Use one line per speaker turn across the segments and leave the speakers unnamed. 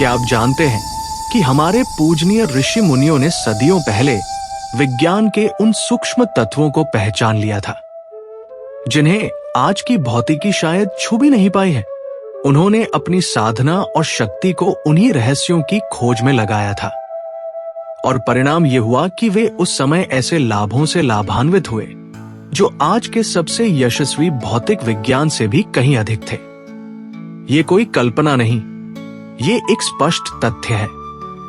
क्या आप जानते हैं कि हमारे पूजनीय ऋषि मुनियों ने सदियों पहले विज्ञान के उन सूक्ष्म तत्वों को पहचान लिया था जिन्हें आज की भौतिकी शायद छू भी नहीं पाई है। उन्होंने अपनी साधना और शक्ति को उन्हीं रहस्यों की खोज में लगाया था और परिणाम यह हुआ कि वे उस समय ऐसे लाभों से लाभान्वित हुए जो आज के सबसे यशस्वी भौतिक विज्ञान से भी कहीं अधिक थे। ये कोई कल्पना नहीं, ये एक स्पष्ट तथ्य है।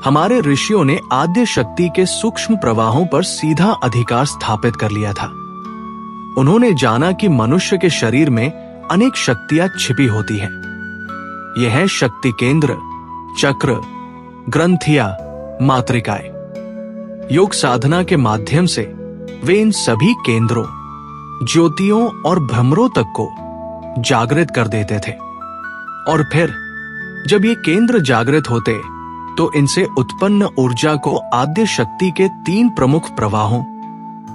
हमारे ऋषियों ने आद्य शक्ति के सूक्ष्म प्रवाहों पर सीधा अधिकार स्थापित कर लिया था। उन्होंने जाना कि मनुष्य के शरीर में अनेक शक्तियां छिपी होती हैं। यह है शक्ति केंद्र, चक्र, ग्रंथियां, मातृकाएं। योग साधना के माध्यम से वे इन सभी केंद्रों, ज्योतियों और भ्रमरों तक को जागृत कर देते थे और फिर जब ये केंद्र जागृत होते तो इनसे उत्पन्न ऊर्जा को आद्य शक्ति के 3 प्रमुख प्रवाहों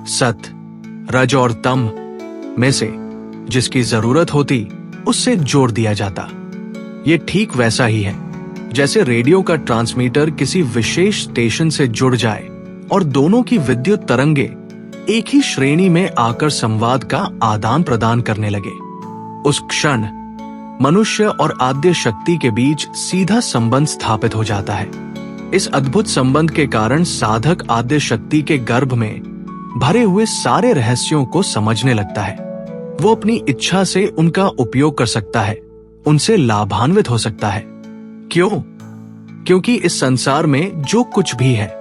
सत, रज और तम में से जिसकी जरूरत होती उससे जोड़ दिया जाता। ये ठीक वैसा ही है जैसे रेडियो का ट्रांसमीटर किसी विशेष स्टेशन से जुड़ जाए और दोनों की विद्युत तरंगे एक ही श्रेणी में आकर संवाद का आदान प्रदान करने लगे। उस क्षण मनुष्य और आद्य शक्ति के बीच सीधा संबंध स्थापित हो जाता है। इस अद्भुत संबंध के कारण साधक आद्य शक्ति के गर्भ में भरे हुए सारे रहस्यों को समझने लगता है। वो अपनी इच्छा से उनका उपयोग कर सकता है, उनसे लाभान्वित हो सकता है। क्यों? क्योंकि इस संसार में जो कुछ भी है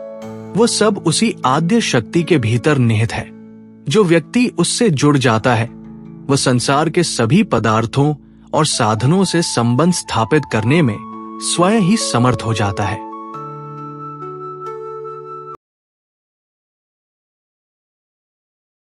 वो सब उसी आद्य शक्ति के भीतर निहित है। जो व्यक्ति उससे जुड़ जाता है वह संसार के सभी पदार्थों और साधनों से संबंध स्थापित करने में स्वयं ही समर्थ हो जाता है।